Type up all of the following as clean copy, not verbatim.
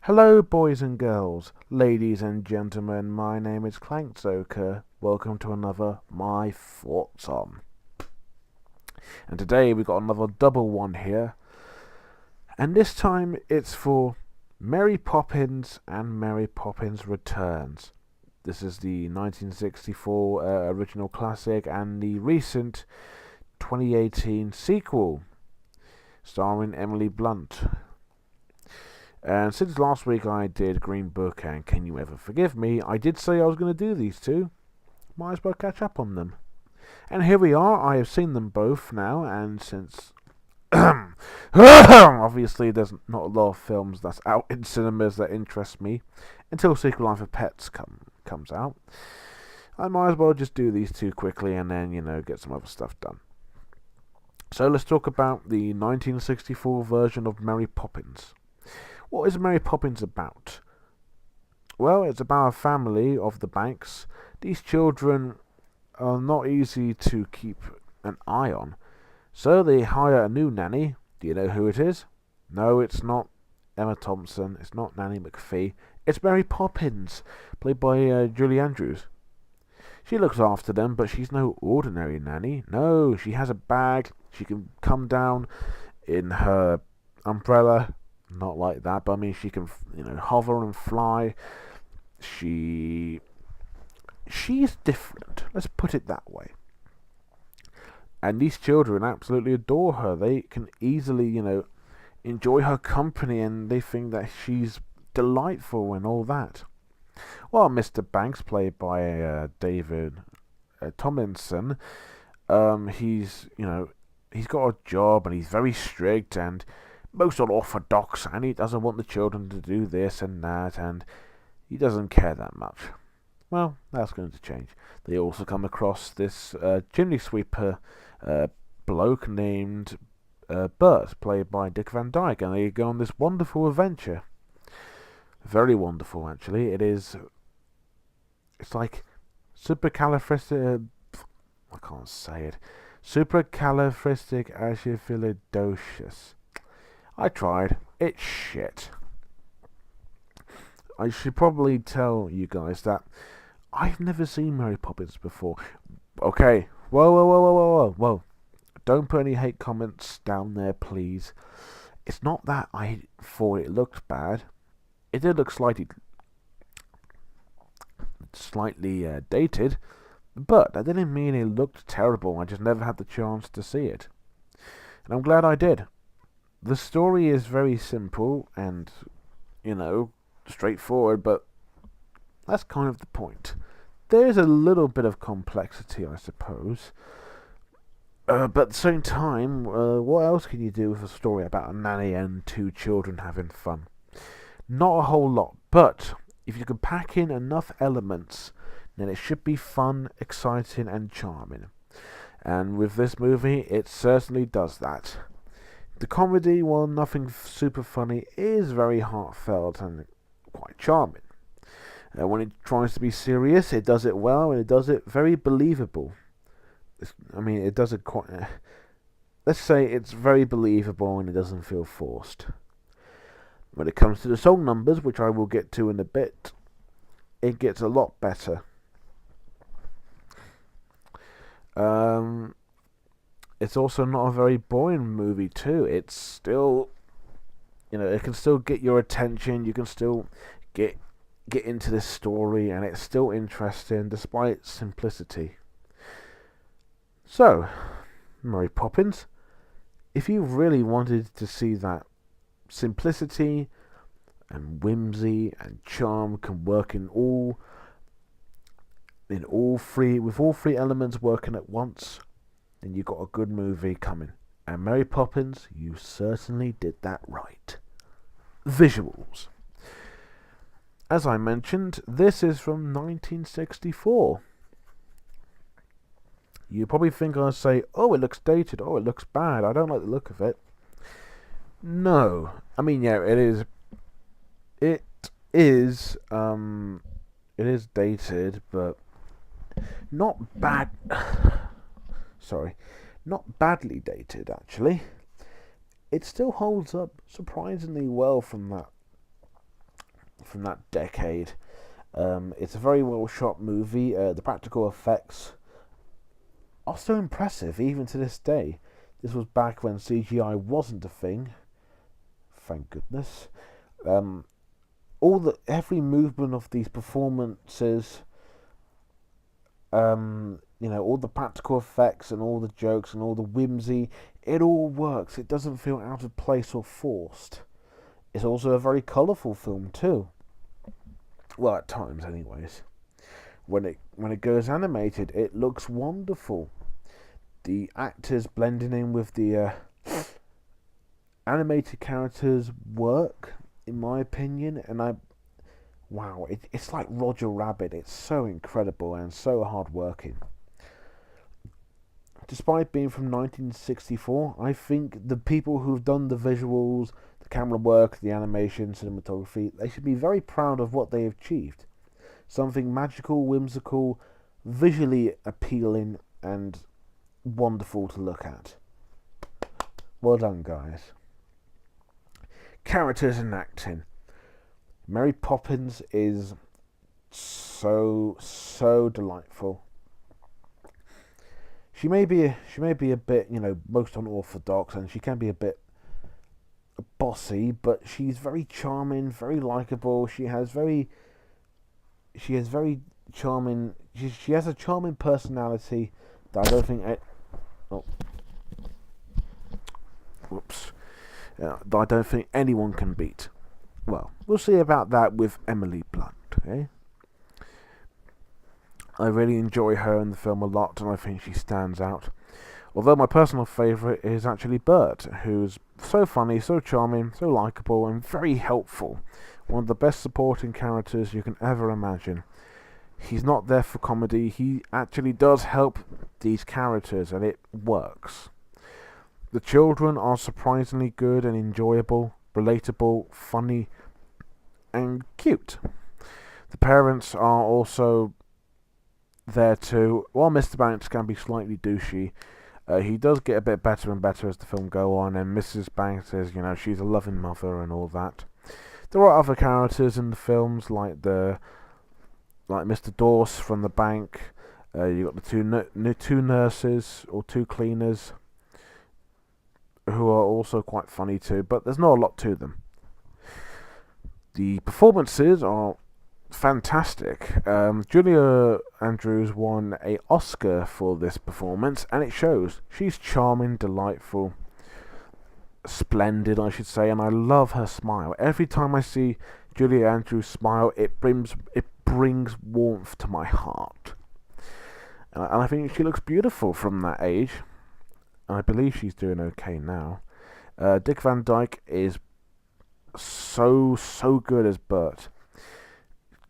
Hello, boys and girls, ladies and gentlemen. My name is Clankzoker. Welcome to another My Thoughts On. And today we've got another double one here. And this time it's for Mary Poppins and Mary Poppins Returns. This is the 1964 original classic and the recent 2018 sequel starring Emily Blunt. And since last week I did Green Book and Can You Ever Forgive Me, I did say I was going to do these two. Might as well catch up on them. And here we are. I have seen them both now, and since obviously there's not a lot of films that's out in cinemas that interest me until Secret Life of Pets comes out, I might as well just do these two quickly and then, get some other stuff done. So let's talk about the 1964 version of Mary Poppins. What is Mary Poppins about? Well, it's about a family of the Banks. These children are not easy to keep an eye on, so they hire a new nanny. Do you know who it is? No, it's not Emma Thompson. It's not Nanny McPhee. It's Mary Poppins, played by Julie Andrews. She looks after them, but she's no ordinary nanny. No, she has a bag. She can come down in her umbrella. Not like that, but I mean, she can, hover and fly. She's different. Let's put it that way. And these children absolutely adore her. They can easily, enjoy her company, and they think that she's delightful and all that. Well, Mr. Banks, played by David Tomlinson, he's got a job and he's very strict and most unorthodox, and he doesn't want the children to do this and that, and he doesn't care that much. Well, that's going to change. They also come across this chimney sweeper bloke named Bert, played by Dick Van Dyke, and they go on this wonderful adventure. Very wonderful, actually. It's like supercalifragistic. I can't say it. Supercalifragisticexpialidocious. I tried. It's shit. I should probably tell you guys that I've never seen Mary Poppins before. Okay. Whoa. Don't put any hate comments down there, please. It's not that I thought it looked bad. It did look slightly dated, but that didn't mean it looked terrible. I just never had the chance to see it. And I'm glad I did. The story is very simple and, straightforward, but that's kind of the point. There's a little bit of complexity, I suppose. But at the same time, what else can you do with a story about a nanny and two children having fun? Not a whole lot, but if you can pack in enough elements, then it should be fun, exciting, and charming. And with this movie, it certainly does that. The comedy, while nothing super funny, is very heartfelt and quite charming. When it tries to be serious, it does it well, and it does it very believable. It does it quite... let's say it's very believable and it doesn't feel forced. When it comes to the song numbers, which I will get to in a bit, it gets a lot better. It's also not a very boring movie too. It's still, it can still get your attention. You can still get into this story, and it's still interesting despite its simplicity. So, Mary Poppins, if you really wanted to see that simplicity and whimsy and charm can work with all three elements working at once, then you got a good movie coming. And Mary Poppins, you certainly did that right. Visuals. As I mentioned, this is from 1964. You probably think I'll say, oh, it looks dated, oh, it looks bad, I don't like the look of it. No. Yeah, it is. It is dated, but not bad. Sorry, not badly dated, actually. It still holds up surprisingly well from that from that decade. It's a very well shot movie. The practical effects are so impressive even to this day. This was back when CGI wasn't a thing. Thank goodness. Um, every movement of these performances, all the practical effects and all the jokes and all the whimsy, it all works. It doesn't feel out of place or forced. It's also a very colourful film too. Well, at times, anyways. When it goes animated, it looks wonderful. The actors blending in with the animated characters work, in my opinion, and it's like Roger Rabbit. It's so incredible and so hard-working. Despite being from 1964, I think the people who've done the visuals, the camera work, the animation, cinematography, they should be very proud of what they have achieved. Something magical, whimsical, visually appealing, and wonderful to look at. Well done, guys. Characters and acting. Mary Poppins is so delightful. She may be a bit, most unorthodox, and she can be a bit bossy, but she's very charming, very likable. She has very charming. She has a charming personality that I don't think. That I don't think anyone can beat. Well, we'll see about that with Emily Blunt. Okay. I really enjoy her in the film a lot, and I think she stands out. Although my personal favourite is actually Bert, who's so funny, so charming, so likeable, and very helpful. One of the best supporting characters you can ever imagine. He's not there for comedy, he actually does help these characters, and it works. The children are surprisingly good and enjoyable, relatable, funny, and cute. The parents are also there too. While Mr. Banks can be slightly douchey, he does get a bit better and better as the film goes on, and Mrs. Banks is, she's a loving mother and all that. There are other characters in the films, like Mr. Dorse from the bank. You got the two nurses or two cleaners, who are also quite funny too, but there's not a lot to them. The performances are fantastic. Julia Andrews won an Oscar for this performance, and it shows. She's charming, delightful, splendid, I should say, and I love her smile. Every time I see Julia Andrews smile, it brings warmth to my heart. And I think she looks beautiful from that age. I believe she's doing okay now. Dick Van Dyke is so good as Bert.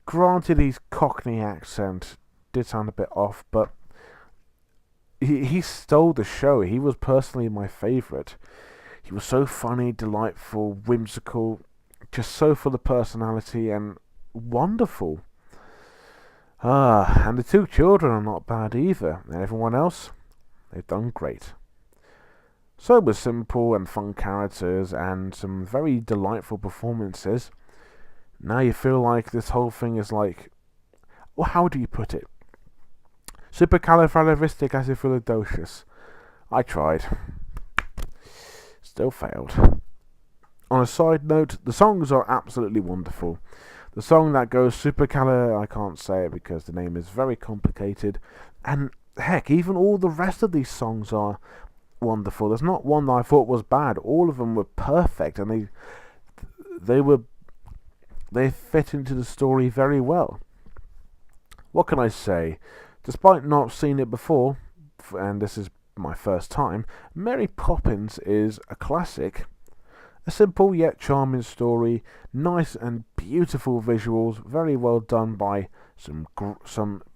Granted, his Cockney accent did sound a bit off, but he stole the show. He was personally my favourite. He was so funny, delightful, whimsical, just so full of personality and wonderful. And the two children are not bad either, and everyone else, they've done great. So with simple and fun characters and some very delightful performances, now you feel like this whole thing is like, well, how do you put it? Supercalifragilisticexpialidocious. I tried. Still failed. On a side note, the songs are absolutely wonderful. The song that goes supercali, I can't say it because the name is very complicated, and heck, even all the rest of these songs are wonderful. There's not one that I thought was bad. All of them were perfect, and they fit into the story very well. What can I say? Despite not seeing it before, and this is my first time, Mary Poppins is a classic. A simple yet charming story, nice and beautiful visuals, very well done by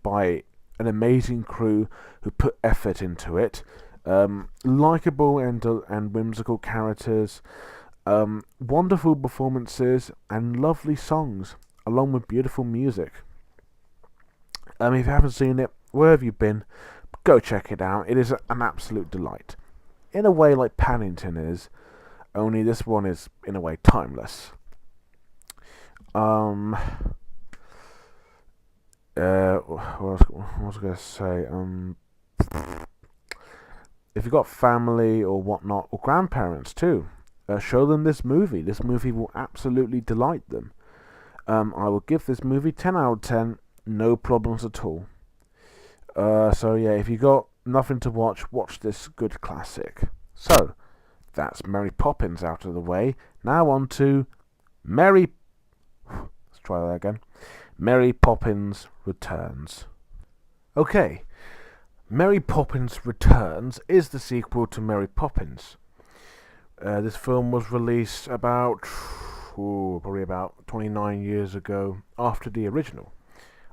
by an amazing crew who put effort into it. Likeable and whimsical characters, wonderful performances, and lovely songs, along with beautiful music. If you haven't seen it, where have you been? Go check it out. It is an absolute delight. In a way like Paddington is, only this one is, in a way, timeless. Um, what was I gonna say? If you've got family or whatnot, or grandparents too, show them this movie. This movie will absolutely delight them. I will give this movie 10 out of 10, no problems at all. So yeah, if you got nothing to watch, watch this good classic. So, that's Mary Poppins out of the way. Now on to Mary... Let's try that again. Mary Poppins Returns. Okay, Mary Poppins Returns is the sequel to Mary Poppins. This film was released probably about 29 years ago after the original.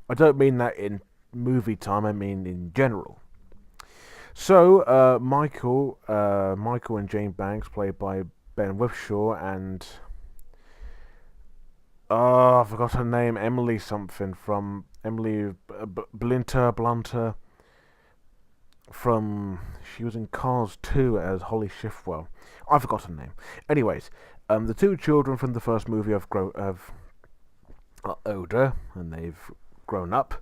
I don't mean that in movie time, I mean in general. So, Michael and Jane Banks, played by Ben Whishaw, and I forgot her name, Emily something from Blunter from, she was in Cars 2 as Holly Shiftwell. I forgot her name. Anyways, the two children from the first movie are older and they've grown up.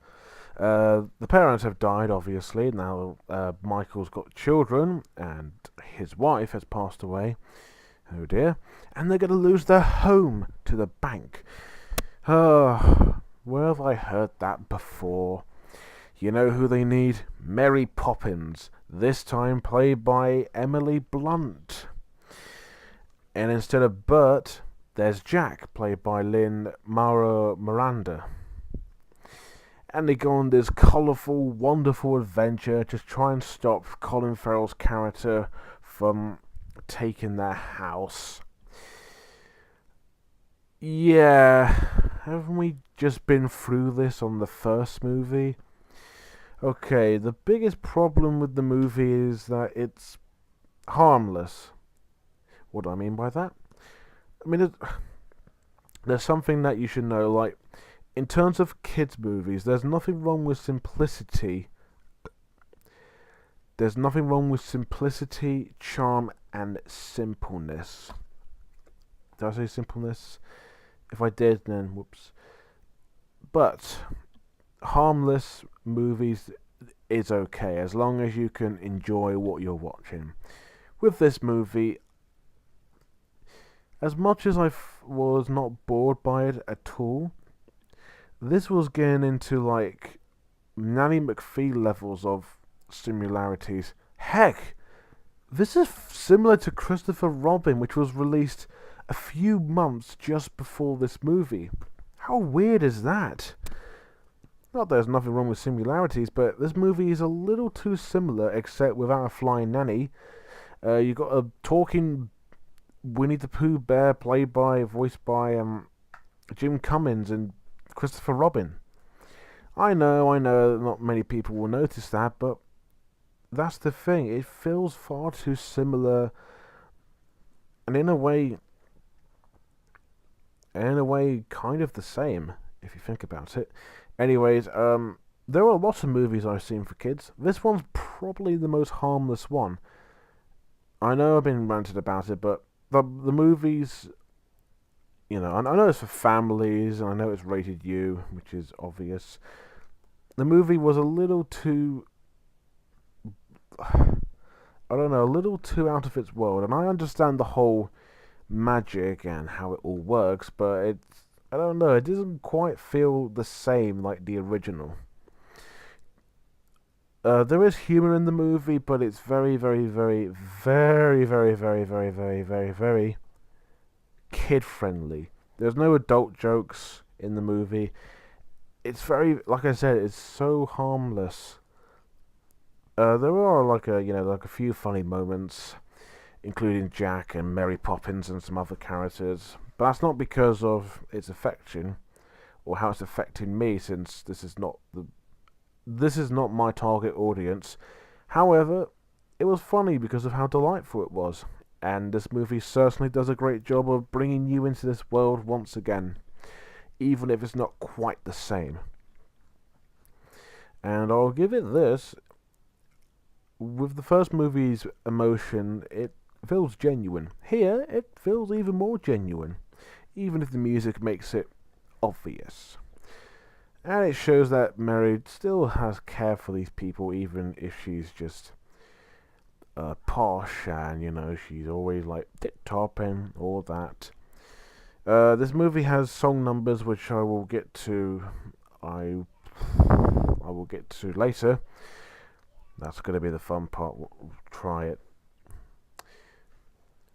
The parents have died, obviously. Now Michael's got children and his wife has passed away. Oh dear. And they're going to lose their home to the bank. Where have I heard that before? You know who they need? Mary Poppins. This time played by Emily Blunt. And instead of Bert, there's Jack, played by Lin-Manuel Miranda. And they go on this colourful, wonderful adventure to try and stop Colin Farrell's character from taking their house. Yeah, haven't we just been through this on the first movie? Okay, the biggest problem with the movie is that it's harmless. What do I mean by that? I mean, there's something that you should know, like, in terms of kids' movies, there's nothing wrong with simplicity. There's nothing wrong with simplicity, charm, and simpleness. Did I say simpleness? If I did, then whoops. But harmless movies is okay, as long as you can enjoy what you're watching. With this movie, as much as I was not bored by it at all, this was getting into like Nanny McPhee levels of similarities. Heck, this is similar to Christopher Robin, which was released a few months just before this movie. How weird is that? Not that there's nothing wrong with similarities, but this movie is a little too similar, except without a flying nanny. You got a talking Winnie the Pooh bear voiced by Jim Cummings and Christopher Robin. I know, not many people will notice that, but that's the thing. It feels far too similar, and in a way, kind of the same, if you think about it. Anyways, there are lots of movies I've seen for kids. This one's probably the most harmless one. I know I've been ranted about it, but the movies, you know, I know it's for families, and I know it's rated U, which is obvious. The movie was a little too, I don't know, a little too out of its world, and I understand the whole magic and how it all works, but I don't know, it doesn't quite feel the same like the original. There is humor in the movie, but it's very, very, very, very, very, very, very, very, very, very kid-friendly. There's no adult jokes in the movie. It's very, like I said, it's so harmless. There are like a few funny moments, including Jack and Mary Poppins and some other characters. But that's not because of its affection or how it's affecting me, since this is not my target audience. However, it was funny because of how delightful it was, and this movie certainly does a great job of bringing you into this world once again, even if it's not quite the same. And I'll give it this. With the first movie's emotion, it feels genuine. Here, it feels even more genuine, even if the music makes it obvious. And it shows that Mary still has care for these people, even if she's just posh and, she's always like tip-top and all that. This movie has song numbers which I will get to. I will get to later. That's going to be the fun part. We'll try it.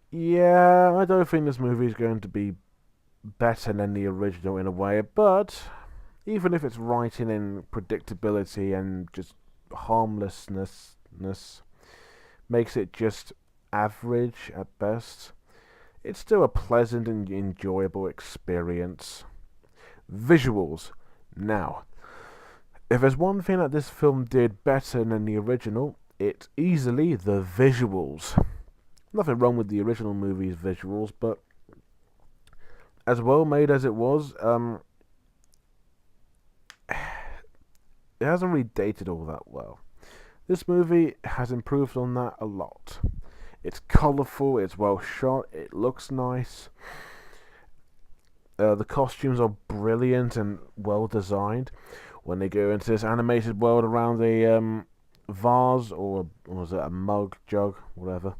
Yeah, I don't think this movie is going to be better than the original in a way, but even if it's writing and predictability and just harmlessness makes it just average at best, it's still a pleasant and enjoyable experience. Visuals. Now, if there's one thing that this film did better than the original, it's easily the visuals. Nothing wrong with the original movie's visuals, but as well made as it was, it hasn't really dated all that well. This movie has improved on that a lot. It's colourful, it's well shot, it looks nice. The costumes are brilliant and well designed. When they go into this animated world around a vase, or was it a mug, jug, whatever.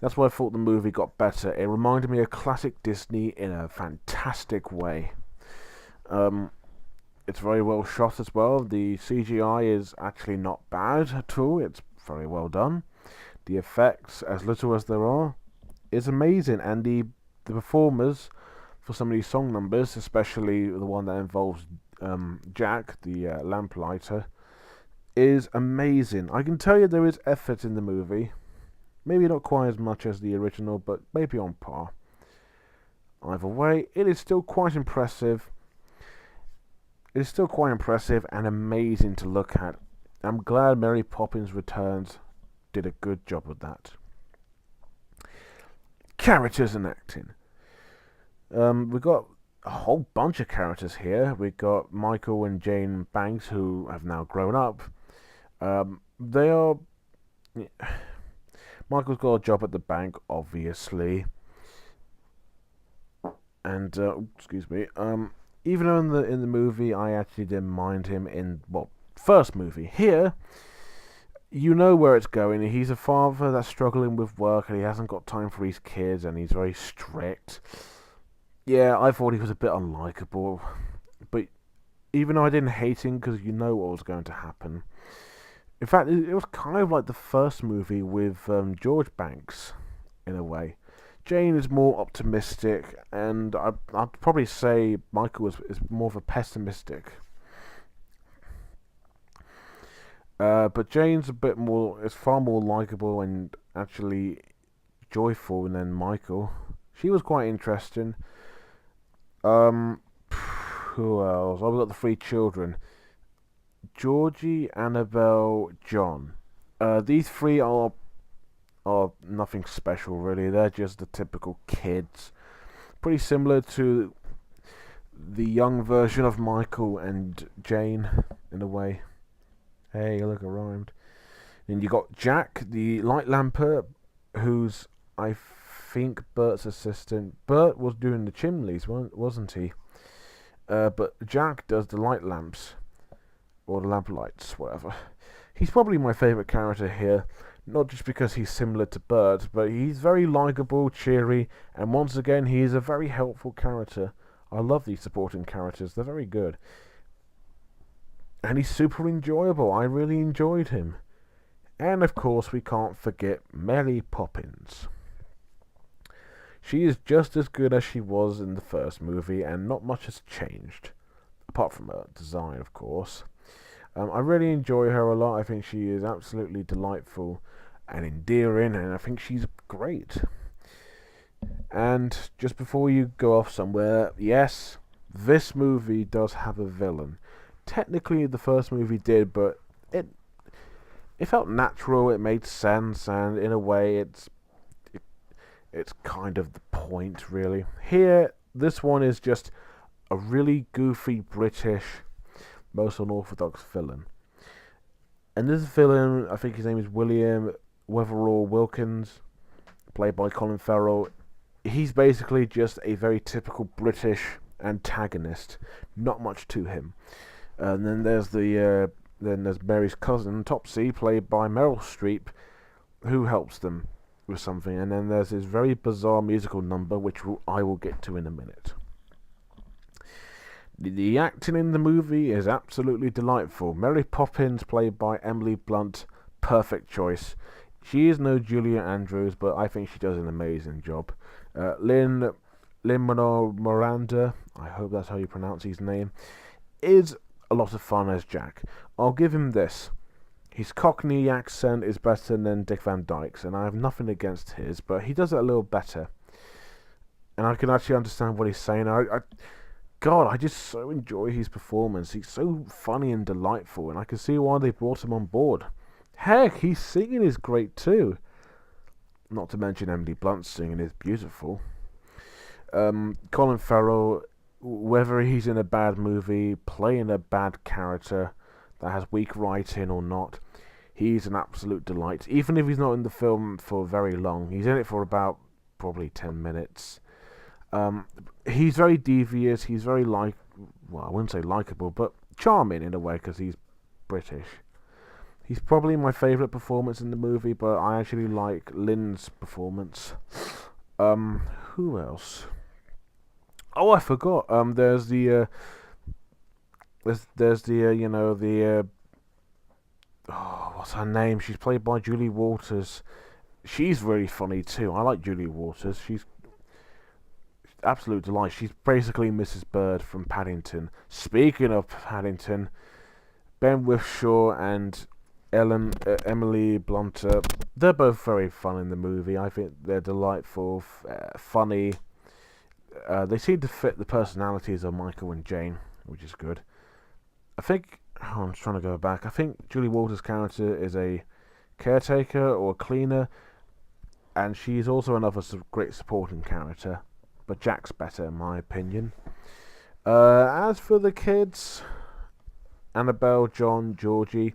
That's why I thought the movie got better. It reminded me of classic Disney in a fantastic way. It's very well shot as well. The CGI is actually not bad at all. It's very well done. The effects, as little as there are, is amazing. And the performers for some of these song numbers, especially the one that involves Jack, the lamplighter, is amazing. I can tell you there is effort in the movie. Maybe not quite as much as the original, but maybe on par. Either way, it is still quite impressive. It is still quite impressive and amazing to look at. I'm glad Mary Poppins Returns did a good job with that. Characters and acting. We've got a whole bunch of characters here. We've got Michael and Jane Banks, who have now grown up. They are... Michael's got a job at the bank, obviously. And, excuse me, even though in the movie I actually didn't mind him in, first movie. Here, you know where it's going. He's a father that's struggling with work and he hasn't got time for his kids and he's very strict. Yeah, I thought he was a bit unlikable. But even though I didn't hate him because you know what was going to happen. In fact, it was kind of like the first movie with George Banks, in a way. Jane is more optimistic, and I'd probably say Michael is more of a pessimistic. But Jane's is far more likable and actually joyful than Michael. She was quite interesting. Who else? I've got the three children. Georgie, Annabelle, John. These three are nothing special really. They're just the typical kids. Pretty similar to the young version of Michael and Jane in a way. Hey, look, I rhymed. Then you got Jack, the light lamper, who's I think Bert's assistant. Bert was doing the chimneys, wasn't he? But Jack does the light lamps. Or the lamp lights, whatever. He's probably my favourite character here, not just because he's similar to Bert, but he's very likeable, cheery, and once again, he is a very helpful character. I love these supporting characters, they're very good. And he's super enjoyable, I really enjoyed him. And of course, we can't forget Mary Poppins. She is just as good as she was in the first movie, and not much has changed. Apart from her design, of course. I really enjoy her a lot. I think she is absolutely delightful and endearing, and I think she's great. And just before you go off somewhere, yes, this movie does have a villain. Technically, the first movie did, but it felt natural. It made sense, and in a way, it's kind of the point, really. Here, this one is just a really goofy British, most unorthodox villain. And this villain, I think his name is William Weatherall Wilkins, played by Colin Farrell. He's basically just a very typical British antagonist. Not much to him. And then there's Mary's cousin Topsy, played by Meryl Streep, who helps them with something. And then there's this very bizarre musical number, which I will get to in a minute. The acting in the movie is absolutely delightful. Mary Poppins, played by Emily Blunt, perfect choice. She is no Julia Andrews, but I think she does an amazing job. Lin-Manuel Miranda, I hope that's how you pronounce his name, is a lot of fun as Jack. I'll give him this. His Cockney accent is better than Dick Van Dyke's, and I have nothing against his, but he does it a little better. And I can actually understand what he's saying. I just so enjoy his performance. He's so funny and delightful, and I can see why they brought him on board. Heck, his singing is great too. Not to mention Emily Blunt's singing is beautiful. Colin Farrell, whether he's in a bad movie, playing a bad character that has weak writing or not, he's an absolute delight. Even if he's not in the film for very long, he's in it for about probably 10 minutes. He's very devious, he's very I wouldn't say likeable, but charming in a way, because he's British. He's probably my favourite performance in the movie, but I actually like Lynn's performance. Who else? Oh, I forgot. There's the what's her name? She's played by Julie Walters. She's really funny too. I like Julie Walters. She's absolute delight. She's basically Mrs. Bird from Paddington. Speaking of Paddington, Ben Whishaw and Emily Blunt, they're both very fun in the movie. I think they're delightful, funny. They seem to fit the personalities of Michael and Jane, which is good. I think, I'm trying to go back, I think Julie Walters' character is a caretaker or a cleaner, and she's also another great supporting character, but Jack's better in my opinion. As for the kids, Annabelle, John, Georgie,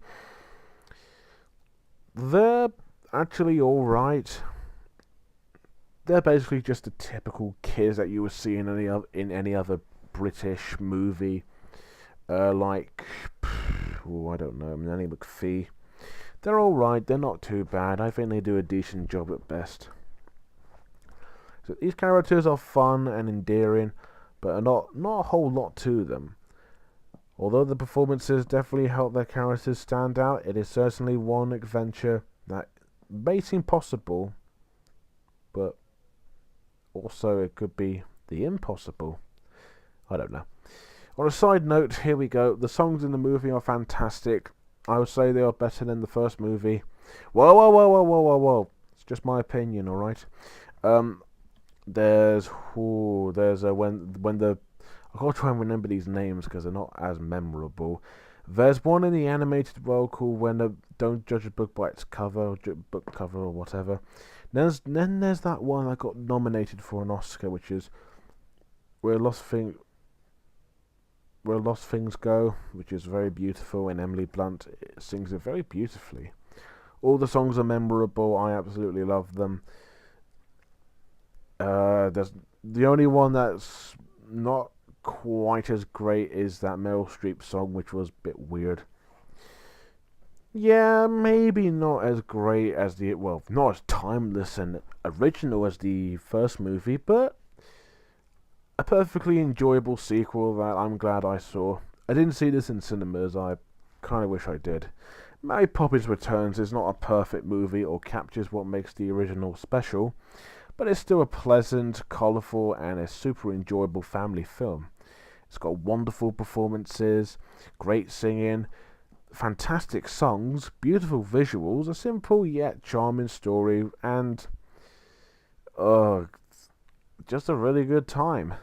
they're actually alright. They're basically just the typical kids that you would see in any other British movie. I don't know, Nanny McPhee. They're alright, they're not too bad. I think they do a decent job at best. So these characters are fun and endearing, but are not a whole lot to them. Although the performances definitely help their characters stand out, it is certainly one adventure that may seem possible, but also it could be the impossible. I don't know. On a side note, here we go. The songs in the movie are fantastic. I would say they are better than the first movie. Whoa. It's just my opinion, alright? There's when the... I've got to try and remember these names because they're not as memorable. There's one in the animated world called Don't Judge a Book by its cover, or book cover or whatever. Then there's that one that got nominated for an Oscar, which is Where Lost Things Go, which is very beautiful, and Emily Blunt sings it very beautifully. All the songs are memorable. I absolutely love them. There's the only one that's not quite as great is that Meryl Streep song, which was a bit weird. Yeah, maybe not as great as not as timeless and original as the first movie, but a perfectly enjoyable sequel that I'm glad I saw. I didn't see this in cinemas, I kind of wish I did. Mary Poppins Returns is not a perfect movie or captures what makes the original special, but it's still a pleasant, colourful, and a super enjoyable family film. It's got wonderful performances, great singing, fantastic songs, beautiful visuals, a simple yet charming story, and just a really good time.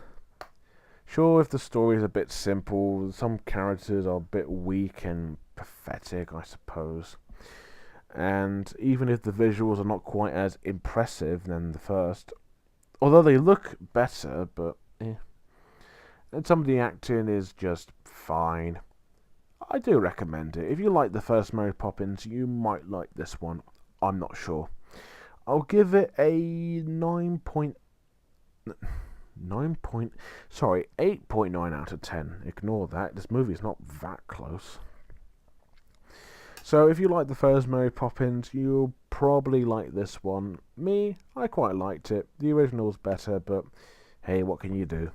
Sure, if the story is a bit simple, some characters are a bit weak and pathetic, I suppose. And even if the visuals are not quite as impressive than the first, although they look better, but and some of the acting is just fine. I do recommend it. If you like the first Mary Poppins, you might like this one. I'm not sure. I'll give it a 9. 8.9 out of 10. Ignore that. This movie is not that close. So if you like the first Mary Poppins, you'll probably like this one. Me, I quite liked it. The original's better, but hey, what can you do?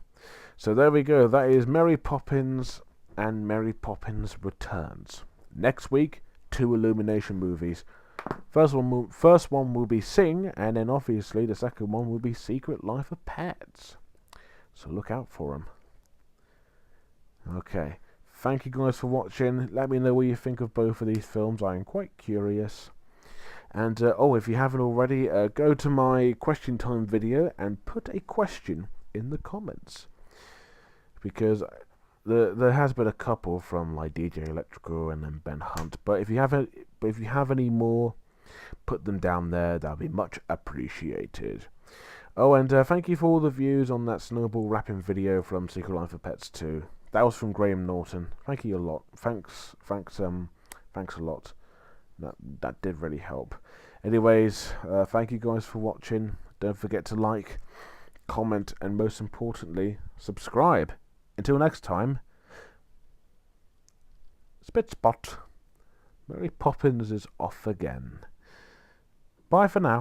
So there we go. That is Mary Poppins and Mary Poppins Returns. Next week, 2 Illumination movies. First one will be Sing, and then obviously the second one will be Secret Life of Pets. So look out for them. Okay. Thank you guys for watching. Let me know what you think of both of these films. I am quite curious. And, if you haven't already, go to my question time video and put a question in the comments. Because there has been a couple from like DJ Electrical and then Ben Hunt. But if you have any more, put them down there. That'll be much appreciated. Oh, and thank you for all the views on that snowball wrapping video from Secret Life of Pets 2. That was from Graham Norton. Thank you a lot. Thanks a lot. That did really help. Anyways, thank you guys for watching. Don't forget to like, comment, and most importantly, subscribe. Until next time, Spitspot. Mary Poppins is off again. Bye for now.